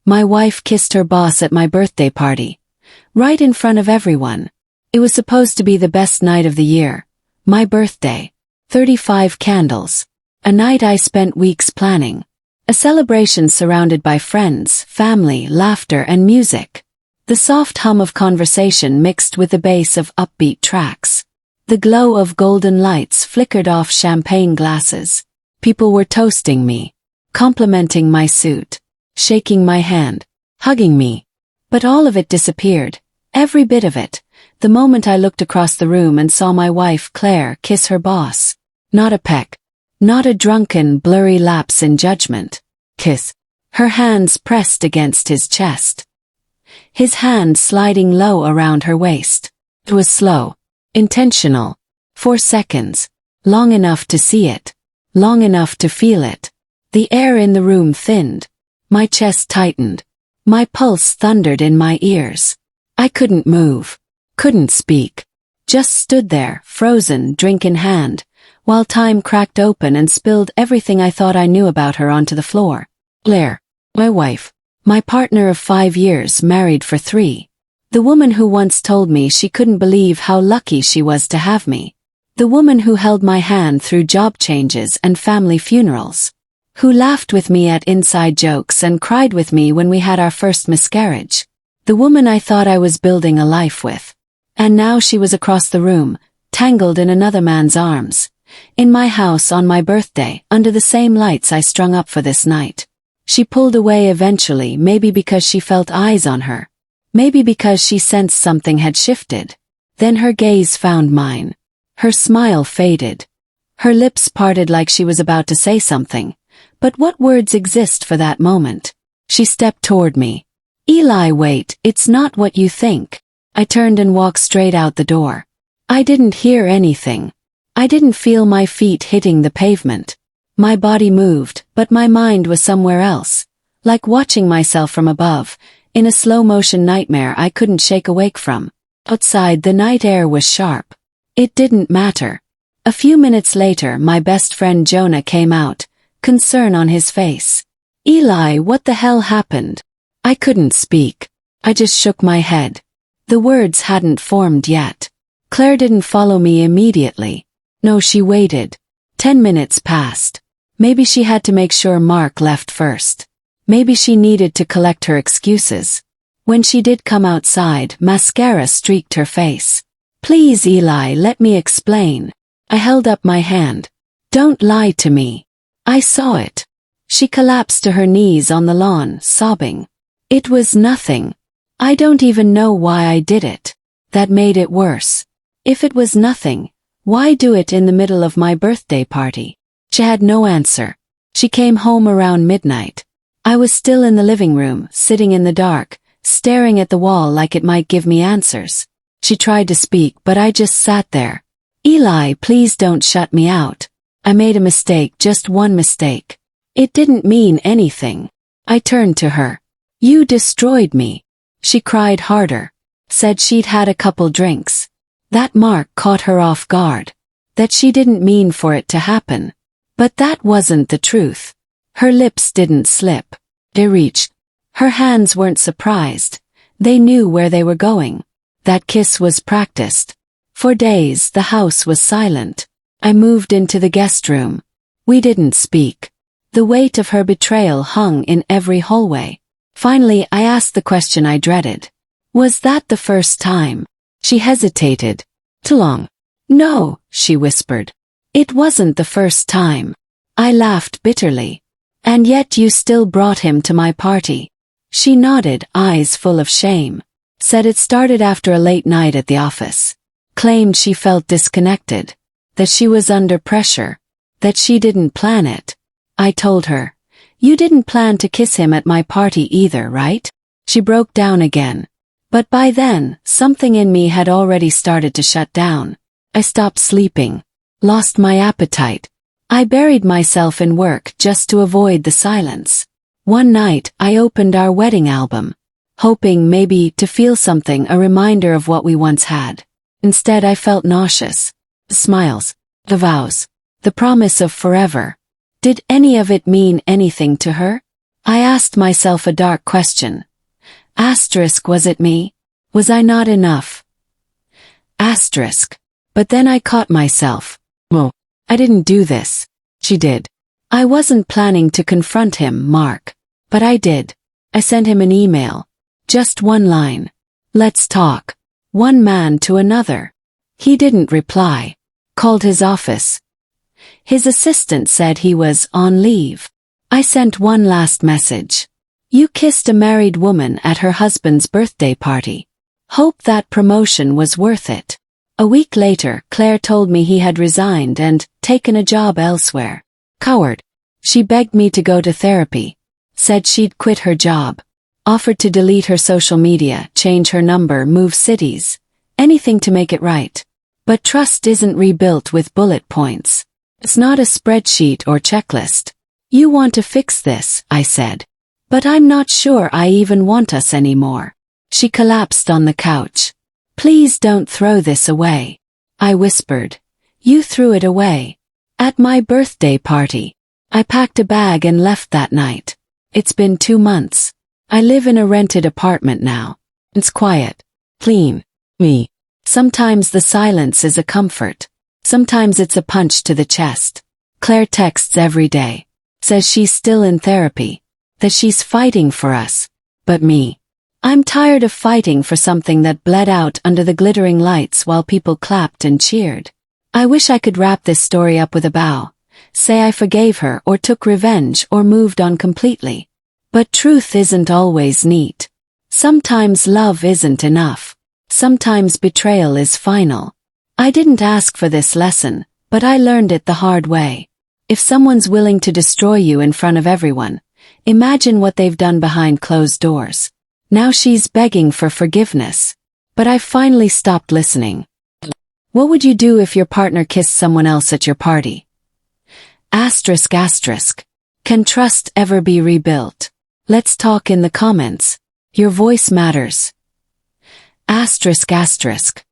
My wife kissed her boss at my birthday party. Right in front of everyone. It was supposed to be the best night of the year. My birthday. 35 candles. A night I spent weeks planning. A celebration surrounded by friends, family, laughter, and music. The soft hum of conversation mixed with the bass of upbeat tracks. The glow of golden lights flickered off champagne glasses. People were toasting me, complimenting my suit, shaking my hand, hugging me. But all of it disappeared, every bit of it, the moment I looked across the room and saw my wife Claire kiss her boss. Not a peck. Not a drunken, blurry lapse in judgment. Kiss. Her hands pressed against his chest. His hand sliding low around her waist. It was slow. Intentional. 4 seconds. Long enough to see it. Long enough to feel it. The air in the room thinned. My chest tightened. My pulse thundered in my ears. I couldn't move. Couldn't speak. Just stood there, frozen, drink in hand, while time cracked open and spilled everything I thought I knew about her onto the floor. Claire. My wife. My partner of 5 years, married for 3. The woman who once told me she couldn't believe how lucky she was to have me. The woman who held my hand through job changes and family funerals. Who laughed with me at inside jokes and cried with me when we had our first miscarriage. The woman I thought I was building a life with. And now she was across the room, tangled in another man's arms. In my house on my birthday, under the same lights I strung up for this night. She pulled away eventually, maybe because she felt eyes on her. Maybe because she sensed something had shifted. Then her gaze found mine. Her smile faded. Her lips parted like she was about to say something. But what words exist for that moment? She stepped toward me. Eli, wait, it's not what you think. I turned and walked straight out the door. I didn't hear anything. I didn't feel my feet hitting the pavement. My body moved, but my mind was somewhere else. Like watching myself from above, in a slow-motion nightmare I couldn't shake awake from. Outside the night air was sharp. It didn't matter. A few minutes later my best friend Jonah came out, concern on his face. Eli, what the hell happened? I couldn't speak. I just shook my head. The words hadn't formed yet. Claire didn't follow me immediately. No, she waited. 10 minutes passed. Maybe she had to make sure Mark left first. Maybe she needed to collect her excuses. When she did come outside, mascara streaked her face. Please, Eli, let me explain. I held up my hand. Don't lie to me. I saw it. She collapsed to her knees on the lawn, sobbing. It was nothing. I don't even know why I did it. That made it worse. If it was nothing, why do it in the middle of my birthday party? She had no answer. She came home around midnight. I was still in the living room, sitting in the dark, staring at the wall like it might give me answers. She tried to speak, but I just sat there. Eli, please don't shut me out. I made a mistake, just one mistake. It didn't mean anything. I turned to her. You destroyed me. She cried harder. Said she'd had a couple drinks. That Mark caught her off guard. That she didn't mean for it to happen. But that wasn't the truth. Her lips didn't slip. They reached. Her hands weren't surprised. They knew where they were going. That kiss was practiced. For days the house was silent. I moved into the guest room. We didn't speak. The weight of her betrayal hung in every hallway. Finally I asked the question I dreaded. Was that the first time? She hesitated. Too long. No, she whispered. It wasn't the first time. I laughed bitterly. And yet you still brought him to my party. She nodded, eyes full of shame. Said it started after a late night at the office. Claimed she felt disconnected. That she was under pressure. That she didn't plan it. I told her. You didn't plan to kiss him at my party either, right? She broke down again. But by then, something in me had already started to shut down. I stopped sleeping. Lost my appetite. I buried myself in work just to avoid the silence. One night, I opened our wedding album. Hoping maybe to feel something, a reminder of what we once had. Instead I felt nauseous. The smiles. The vows. The promise of forever. Did any of it mean anything to her? I asked myself a dark question. Asterisk, was it me? Was I not enough? Asterisk. But then I caught myself. Oh, I didn't do this. She did. I wasn't planning to confront him, Mark. But I did. I sent him an email. Just one line. Let's talk. One man to another. He didn't reply. Called his office. His assistant said he was on leave. I sent one last message. You kissed a married woman at her husband's birthday party. Hope that promotion was worth it. A week later, Claire told me he had resigned and taken a job elsewhere. Coward. She begged me to go to therapy. Said she'd quit her job. Offered to delete her social media, change her number, move cities. Anything to make it right. But trust isn't rebuilt with bullet points. It's not a spreadsheet or checklist. You want to fix this, I said. But I'm not sure I even want us anymore. She collapsed on the couch. Please don't throw this away. I whispered. You threw it away. At my birthday party. I packed a bag and left that night. It's been 2 months. I live in a rented apartment now. It's quiet. Clean. Me. Sometimes the silence is a comfort. Sometimes it's a punch to the chest. Claire texts every day. Says she's still in therapy. That she's fighting for us. But me. I'm tired of fighting for something that bled out under the glittering lights while people clapped and cheered. I wish I could wrap this story up with a bow. Say I forgave her or took revenge or moved on completely. But truth isn't always neat. Sometimes love isn't enough. Sometimes betrayal is final. I didn't ask for this lesson, but I learned it the hard way. If someone's willing to destroy you in front of everyone, imagine what they've done behind closed doors. Now she's begging for forgiveness. But I've finally stopped listening. What would you do if your partner kissed someone else at your party? Asterisk asterisk. Can trust ever be rebuilt? Let's talk in the comments. Your voice matters. Asterisk asterisk.